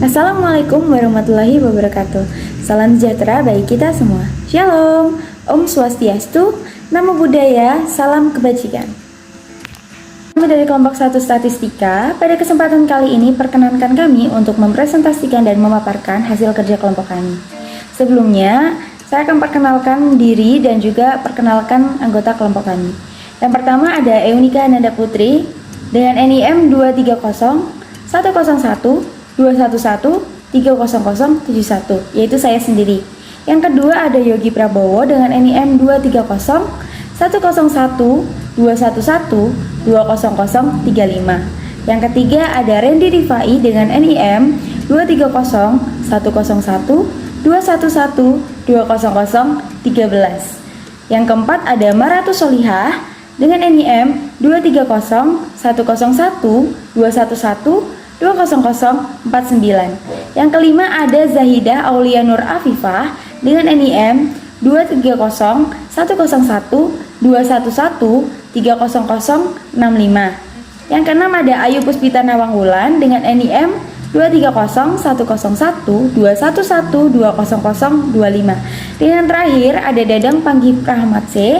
Assalamualaikum warahmatullahi wabarakatuh. Salam sejahtera bagi kita semua. Shalom, Om Swastiastu, Namo Buddhaya, salam kebajikan. Kami dari kelompok 1 Statistika, pada kesempatan kali ini perkenankan kami untuk mempresentasikan dan memaparkan hasil kerja kelompok kami. Sebelumnya, saya akan perkenalkan diri dan juga perkenalkan anggota kelompok kami. Yang pertama ada Eunika Nanda Putri dengan NIM 230 101 211 30071, yaitu saya sendiri. Yang kedua ada Yogi Prabowo dengan NIM 230 101 211 20035. Yang ketiga ada Randy Rifai dengan NIM 230 101 211 20013. Yang keempat ada Maratu Solihah dengan NIM 230 101 211 20049. Yang kelima ada Zahidah Aulia Nur Afifah dengan NIM 230 101 211 30065. Yang keenam ada Ayu Puspita Nawangwulan dengan NIM 230 101 211 20025. Dan yang terakhir ada Dadang Panggi Rahmat C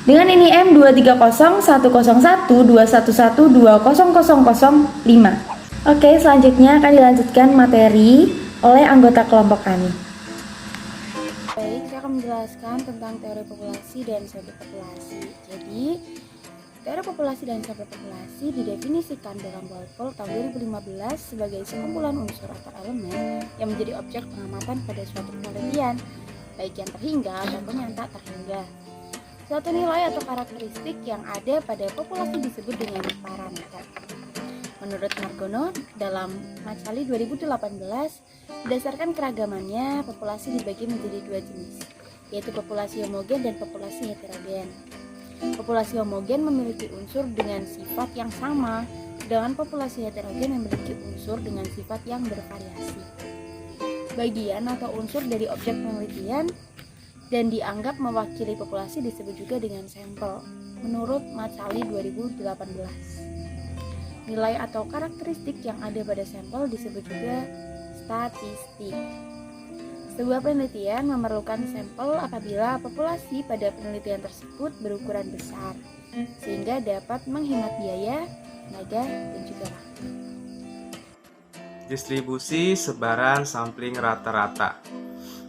dengan NIM 230 101 211 20005. Oke, selanjutnya akan dilanjutkan materi oleh anggota kelompok kami. Baik, saya akan menjelaskan tentang teori populasi dan sampel populasi. Jadi, teori populasi dan sampel populasi didefinisikan dalam Walpole tahun 2015 sebagai sekumpulan unsur atau elemen yang menjadi objek pengamatan pada suatu penelitian, baik yang terhingga ataupun yang tak terhingga. Suatu nilai atau karakteristik yang ada pada populasi disebut dengan parameter. Menurut Margono, dalam Macaulay 2018, berdasarkan keragamannya, populasi dibagi menjadi dua jenis, yaitu populasi homogen dan populasi heterogen. Populasi homogen memiliki unsur dengan sifat yang sama, sedangkan populasi heterogen memiliki unsur dengan sifat yang bervariasi. Bagian atau unsur dari objek penelitian dan dianggap mewakili populasi disebut juga dengan sampel, menurut Macaulay 2018. Nilai atau karakteristik yang ada pada sampel disebut juga statistik. Sebuah penelitian memerlukan sampel apabila populasi pada penelitian tersebut berukuran besar, sehingga dapat menghemat biaya, tenaga, dan juga waktu. Distribusi sebaran sampling rata-rata.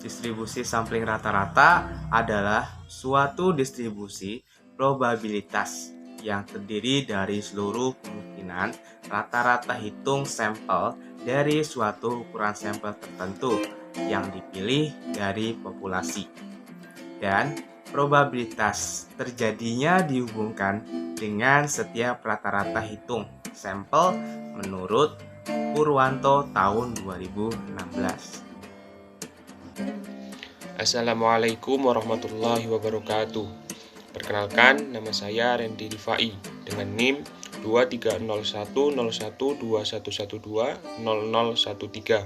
Distribusi sampling rata-rata adalah suatu distribusi probabilitas yang terdiri dari seluruh kemungkinan rata-rata hitung sampel dari suatu ukuran sampel tertentu yang dipilih dari populasi. Dan probabilitas terjadinya dihubungkan dengan setiap rata-rata hitung sampel menurut Purwanto tahun 2016. Assalamualaikum warahmatullahi wabarakatuh. Perkenalkan, nama saya Randy Rifai dengan NIM 230101211200013.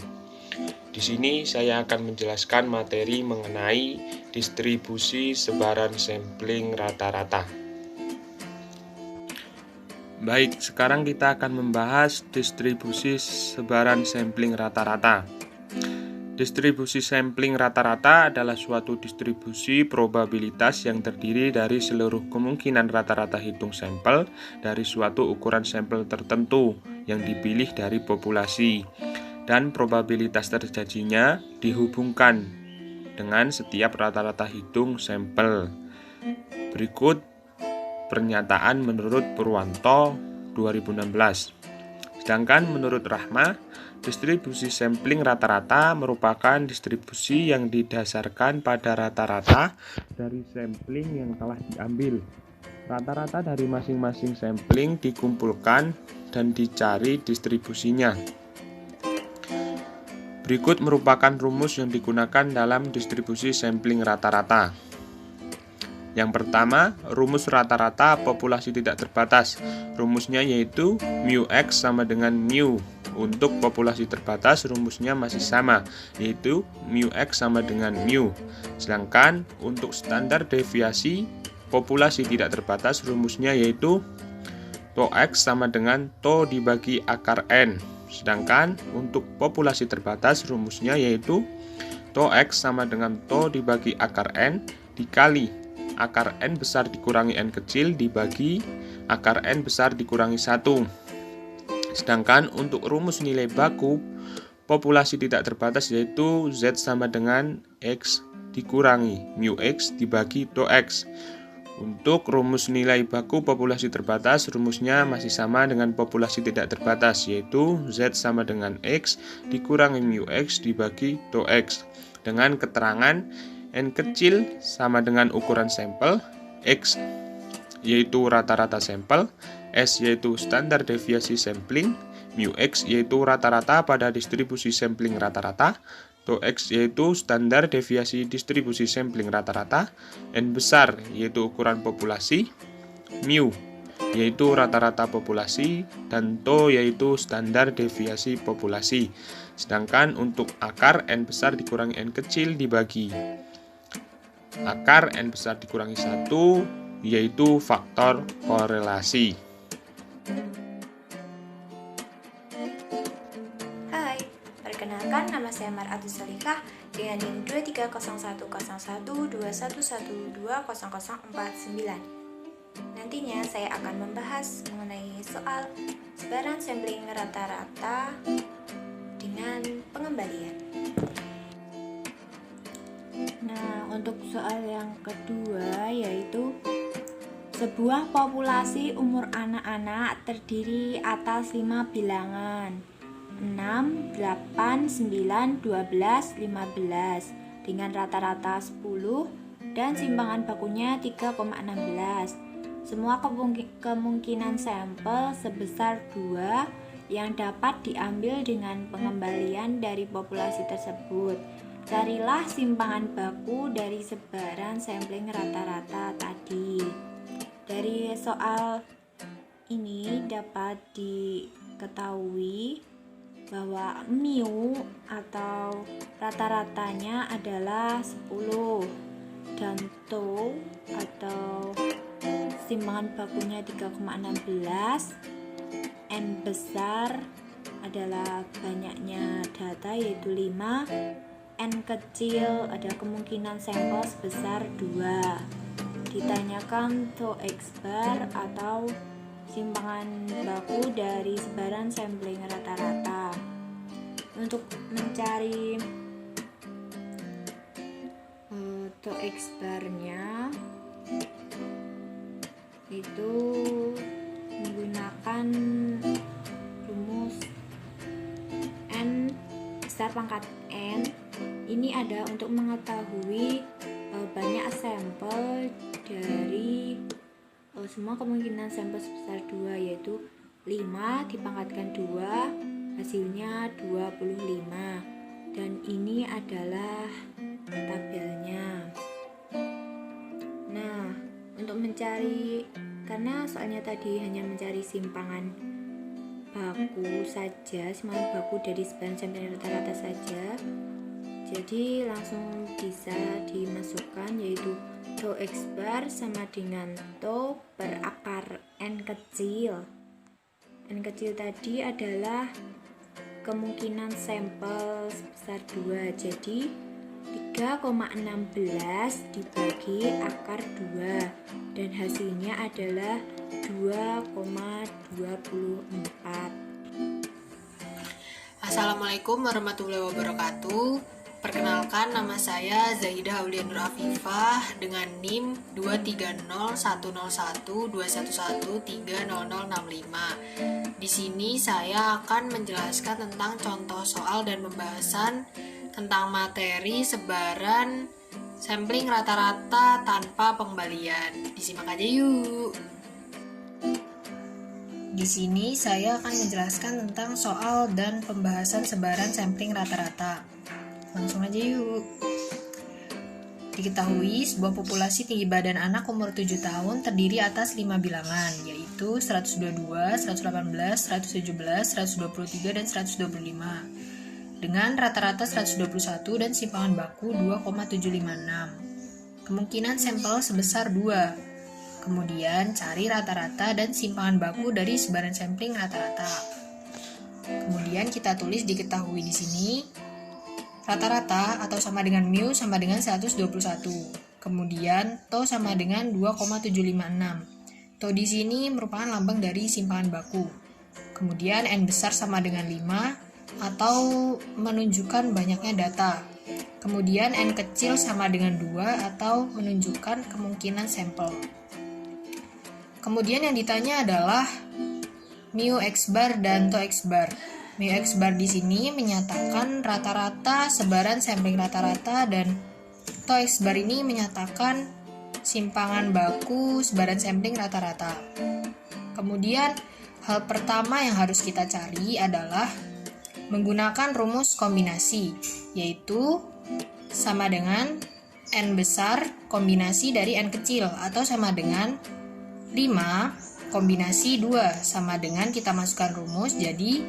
Di sini saya akan menjelaskan materi mengenai distribusi sebaran sampling rata-rata. Baik, sekarang kita akan membahas distribusi sebaran sampling rata-rata. Distribusi sampling rata-rata adalah suatu distribusi probabilitas yang terdiri dari seluruh kemungkinan rata-rata hitung sampel dari suatu ukuran sampel tertentu yang dipilih dari populasi, dan probabilitas terjadinya dihubungkan dengan setiap rata-rata hitung sampel. Berikut pernyataan menurut Purwanto 2016. Sedangkan menurut Rahma, distribusi sampling rata-rata merupakan distribusi yang didasarkan pada rata-rata dari sampling yang telah diambil. Rata-rata dari masing-masing sampling dikumpulkan dan dicari distribusinya. Berikut merupakan rumus yang digunakan dalam distribusi sampling rata-rata. Yang pertama, rumus rata-rata populasi tidak terbatas. Rumusnya yaitu mu x sama dengan mu. Untuk populasi terbatas, rumusnya masih sama, yaitu mu x sama dengan mu. Sedangkan untuk standar deviasi populasi tidak terbatas, rumusnya yaitu to x sama dengan to dibagi akar n. Sedangkan untuk populasi terbatas rumusnya yaitu tau X sama dengan tau dibagi akar N dikali akar N besar dikurangi N kecil dibagi akar N besar dikurangi 1. Sedangkan untuk rumus nilai baku populasi tidak terbatas yaitu Z sama dengan X dikurangi mu X dibagi tau X. Untuk rumus nilai baku populasi terbatas, rumusnya masih sama dengan populasi tidak terbatas, yaitu Z sama dengan X dikurangi mu X dibagi tau X. Dengan keterangan N kecil sama dengan ukuran sampel, X yaitu rata-rata sampel, S yaitu standar deviasi sampling, mu X yaitu rata-rata pada distribusi sampling rata-rata, tau X yaitu standar deviasi distribusi sampling rata-rata, N besar yaitu ukuran populasi, mu yaitu rata-rata populasi, dan tau yaitu standar deviasi populasi. Sedangkan untuk akar N besar dikurangi N kecil dibagi akar N besar dikurangi 1 yaitu faktor korelasi. Perkenalkan, nama saya Mar'atus Solikah dengan NIM 23010212102004049. Nantinya saya akan membahas mengenai soal sebaran sampling rata-rata dengan pengembalian. Nah, untuk soal yang kedua yaitu sebuah populasi umur anak-anak terdiri atas 5 bilangan 6, 8, 9, 12, 15 dengan rata-rata 10 dan simpangan bakunya 3,16. Semua kemungkinan sampel sebesar 2 yang dapat diambil dengan pengembalian dari populasi tersebut. Carilah simpangan baku dari sebaran sampling rata-rata tadi. Dari soal ini dapat diketahui bahwa mu atau rata-ratanya adalah 10 dan tau atau simpangan bakunya 3,16. N besar adalah banyaknya data yaitu 5. N kecil ada kemungkinan sampel sebesar 2. Ditanyakan tau X bar atau simpangan baku dari sebaran sampling rata-rata. Untuk mencari tau X bar-nya itu menggunakan rumus N besar pangkat N. Ini ada untuk mengetahui banyak sampel dari semua kemungkinan sampel sebesar 2 yaitu 5 dipangkatkan 2 hasilnya 25 dan ini adalah tabelnya. Nah, untuk mencari, karena soalnya tadi hanya mencari simpangan baku saja, simpangan baku dari sebaran sampling rata-rata saja, jadi langsung bisa dimasukkan yaitu tau X bar sama dengan tau per akar N kecil. N kecil tadi adalah kemungkinan sampel sebesar 2, jadi 3,16 dibagi akar 2 dan hasilnya adalah 2,24. Assalamualaikum warahmatullahi wabarakatuh. Perkenalkan, nama saya Zaidah Aulia Nur Afifah dengan NIM 23010211211300065. Di sini saya akan menjelaskan tentang contoh soal dan pembahasan tentang materi sebaran sampling rata-rata tanpa pengembalian. Disimak aja yuk. Di sini saya akan menjelaskan tentang soal dan pembahasan sebaran sampling rata-rata. Langsung aja yuk. Diketahui sebuah populasi tinggi badan anak umur 7 tahun terdiri atas 5 bilangan, yaitu 122, 118, 117, 123, dan 125. Dengan rata-rata 121 dan simpangan baku 2,756. Kemungkinan sampel sebesar 2. Kemudian cari rata-rata dan simpangan baku dari sebaran sampling rata-rata. Kemudian kita tulis diketahui di sini rata-rata atau sama dengan mu sama dengan 121. Kemudian to sama dengan 2,756. To di sini merupakan lambang dari simpangan baku. Kemudian n besar sama dengan 5 atau menunjukkan banyaknya data. Kemudian n kecil sama dengan 2 atau menunjukkan kemungkinan sampel. Kemudian yang ditanya adalah mu x bar dan to x bar. Mu x bar di sini menyatakan rata-rata sebaran sampling rata-rata dan to x bar ini menyatakan simpangan baku sebaran sampling rata-rata. Kemudian hal pertama yang harus kita cari adalah menggunakan rumus kombinasi, yaitu sama dengan n besar kombinasi dari n kecil atau sama dengan 5 kombinasi 2 sama dengan kita masukkan rumus jadi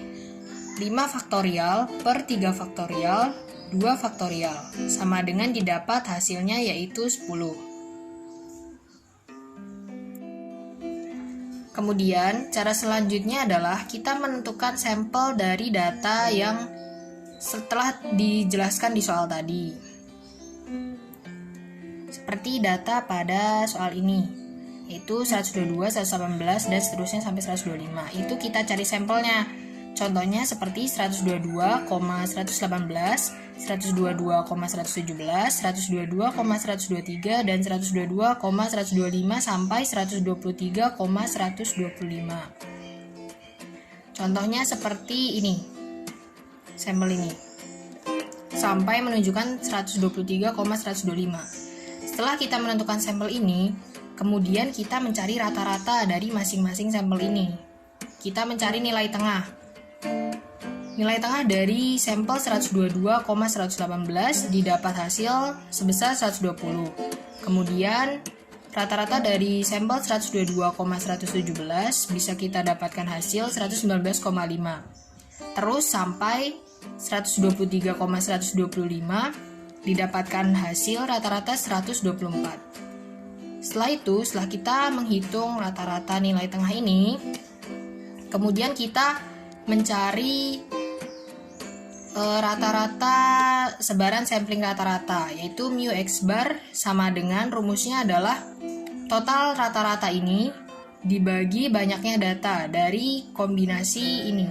5 faktorial per 3 faktorial 2 faktorial sama dengan didapat hasilnya yaitu 10. Kemudian cara selanjutnya adalah kita menentukan sampel dari data yang setelah dijelaskan di soal tadi. Seperti data pada soal ini, yaitu 122, 118, dan seterusnya sampai 125. Itu kita cari sampelnya. Contohnya seperti 122,118, 122,117, 122,123, dan 122,125 sampai 123,125. Contohnya seperti ini, sampel ini, sampai menunjukkan 123,125. Setelah kita menentukan sampel ini, kemudian kita mencari rata-rata dari masing-masing sampel ini. Kita mencari nilai tengah. Nilai tengah dari sampel 122,118 didapat hasil sebesar 120. Kemudian rata-rata dari sampel 122,117 bisa kita dapatkan hasil 119,5. Terus sampai 123,125 didapatkan hasil rata-rata 124. Setelah itu, setelah kita menghitung rata-rata nilai tengah ini, kemudian kita mencari rata-rata sebaran sampling rata-rata, yaitu mu x bar sama dengan rumusnya adalah total rata-rata ini dibagi banyaknya data dari kombinasi ini.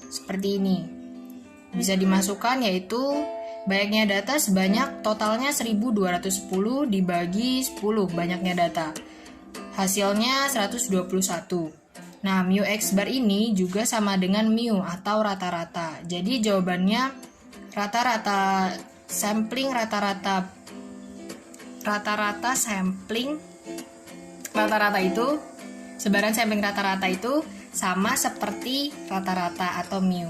Seperti ini. Bisa dimasukkan yaitu banyaknya data sebanyak totalnya 1210 dibagi 10 banyaknya data. Hasilnya 121. Nah, mu x bar ini juga sama dengan mu atau rata-rata. Jadi jawabannya rata-rata sampling rata-rata itu sebaran sampling rata-rata itu sama seperti rata-rata atau mu.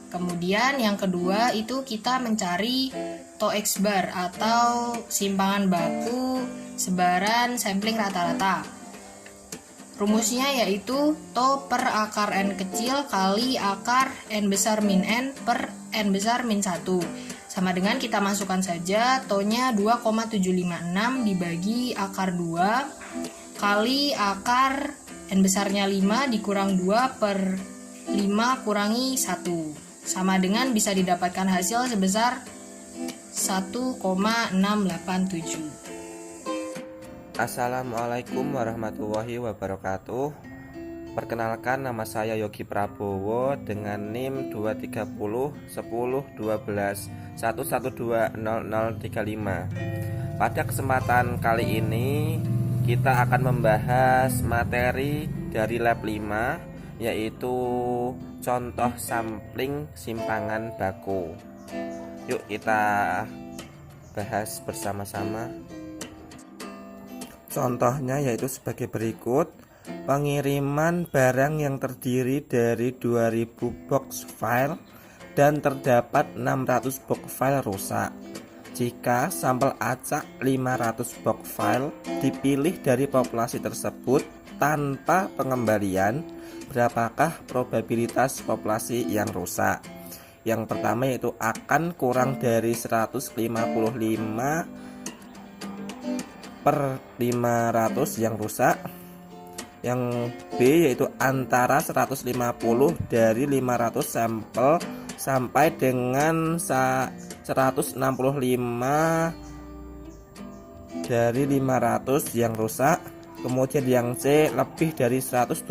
Kemudian yang kedua itu kita mencari to x bar atau simpangan baku sebaran sampling rata-rata. Rumusnya yaitu to per akar n kecil kali akar n besar min n per n besar min 1. Sama dengan kita masukkan saja to-nya 2,756 dibagi akar 2 kali akar n besarnya 5 dikurang 2 per 5 kurangi 1. Sama dengan bisa didapatkan hasil sebesar 1,687. Assalamualaikum warahmatullahi wabarakatuh. Perkenalkan, nama saya Yogi Prabowo dengan NIM 230 10 12 112 0035. Pada kesempatan kali ini kita akan membahas materi dari lab 5, yaitu contoh sampling simpangan baku. Yuk kita bahas bersama-sama. Contohnya yaitu sebagai berikut: pengiriman barang yang terdiri dari 2000 box file dan terdapat 600 box file rusak. Jika sampel acak 500 box file dipilih dari populasi tersebut tanpa pengembalian, berapakah probabilitas populasi yang rusak? Yang pertama yaitu akan kurang dari 155 per 500 yang rusak. Yang B yaitu antara 150 dari 500 sampel sampai dengan 165 dari 500 yang rusak. Kemudian yang C lebih dari 170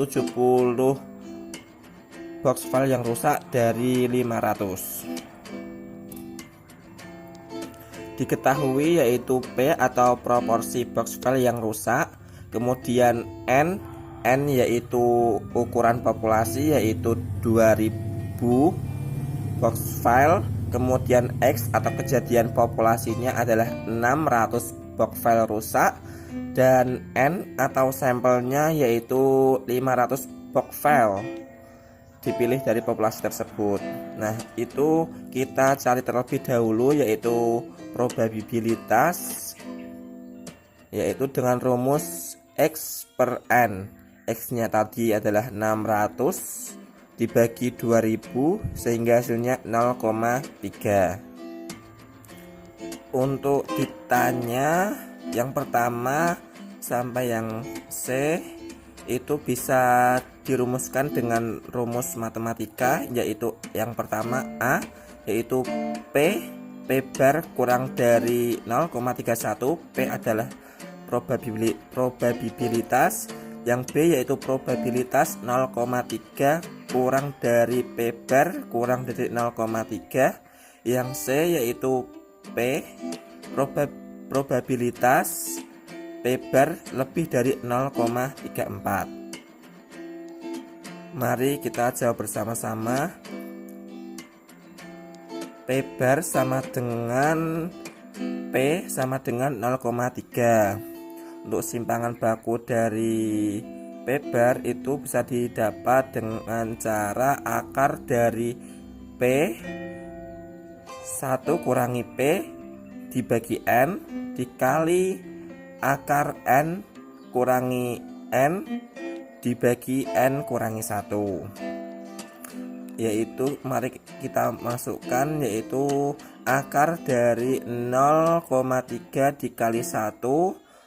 box file yang rusak dari 500. Diketahui yaitu P atau proporsi box file yang rusak, kemudian N yaitu ukuran populasi yaitu 2000 box file, kemudian X atau kejadian populasinya adalah 600 box file rusak, dan N atau sampelnya yaitu 500 box file dipilih dari populasi tersebut. Nah, itu kita cari terlebih dahulu yaitu probabilitas, yaitu dengan rumus X per N. X-nya tadi adalah 600 dibagi 2000 sehingga hasilnya 0,3. Untuk ditanya yang pertama sampai yang C itu bisa dirumuskan dengan rumus matematika, yaitu yang pertama A yaitu P bar kurang dari 0,31. P adalah probabilitas, yang B yaitu probabilitas 0,3 kurang dari P bar kurang dari 0,3. Yang C yaitu P probabilitas P bar lebih dari 0,34. Mari kita jawab bersama-sama. P bar sama dengan P sama dengan 0,3. Untuk simpangan baku dari P bar itu bisa didapat dengan cara akar dari P 1 kurangi P dibagi N dikali akar N kurangi N dibagi N kurangi 1, yaitu mari kita masukkan yaitu akar dari 0,3 dikali 1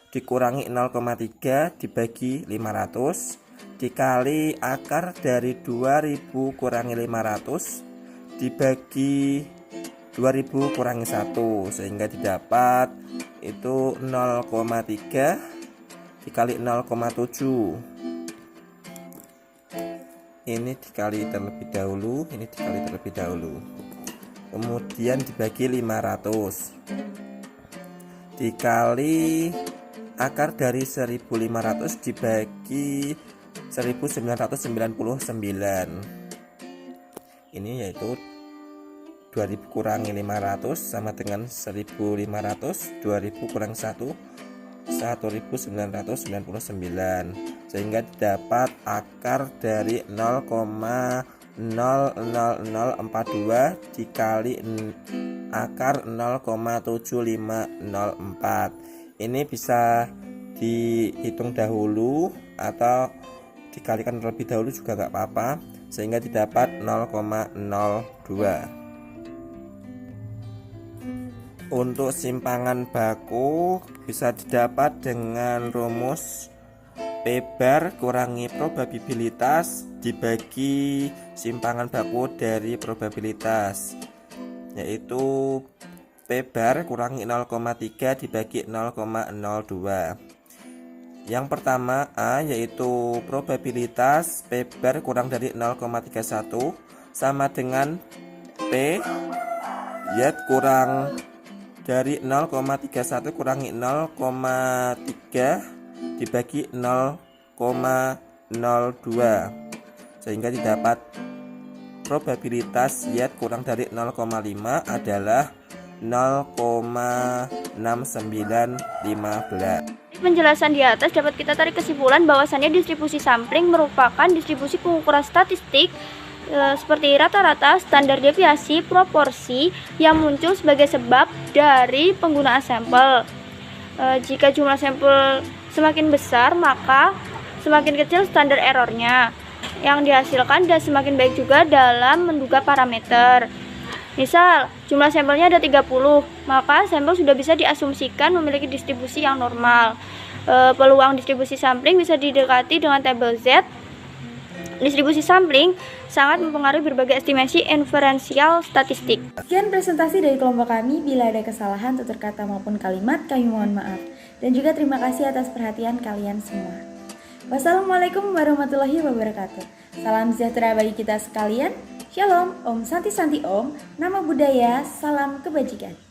dikurangi 0,3 dibagi 500 dikali akar dari 2000 kurangi 500 dibagi 2000 kurangi 1 sehingga didapat itu 0,3 dikali 0,7. Ini dikali terlebih dahulu, ini dikali terlebih dahulu, kemudian dibagi 500 dikali akar dari 1500 dibagi 1999. Ini yaitu 2000 kurangi 500 sama dengan 1500, 2000 kurangi 1 1999, sehingga didapat akar dari 0,00042 dikali akar 0,7504. Ini bisa dihitung dahulu atau dikalikan terlebih dahulu juga nggak apa-apa, sehingga didapat 0,02. Untuk simpangan baku bisa didapat dengan rumus P bar kurangi probabilitas dibagi simpangan baku dari probabilitas, yaitu P bar kurangi 0,3 dibagi 0,02. Yang pertama A yaitu probabilitas P bar kurang dari 0,31 sama dengan P Y kurang dari 0,31 kurangi 0,3 dibagi 0,02 sehingga didapat probabilitas Y kurang dari 0,5 adalah 0,6915. Penjelasan di atas dapat kita tarik kesimpulan bahwasannya distribusi sampling merupakan distribusi pengukuran statistik seperti rata-rata, standar deviasi, proporsi yang muncul sebagai sebab dari penggunaan sampel. Jika jumlah sampel semakin besar, maka semakin kecil standar errornya yang dihasilkan dan semakin baik juga dalam menduga parameter. Misal, jumlah sampelnya ada 30, maka sampel sudah bisa diasumsikan memiliki distribusi yang normal. Peluang distribusi sampling bisa didekati dengan tabel Z. Distribusi sampling sangat mempengaruhi berbagai estimasi inferensial statistik. Sekian presentasi dari kelompok kami. Bila ada kesalahan tutur kata maupun kalimat, kami mohon maaf. Dan juga terima kasih atas perhatian kalian semua. Wassalamualaikum warahmatullahi wabarakatuh. Salam sejahtera bagi kita sekalian. Shalom, Om Santi Santi Om, nama budaya, salam kebajikan.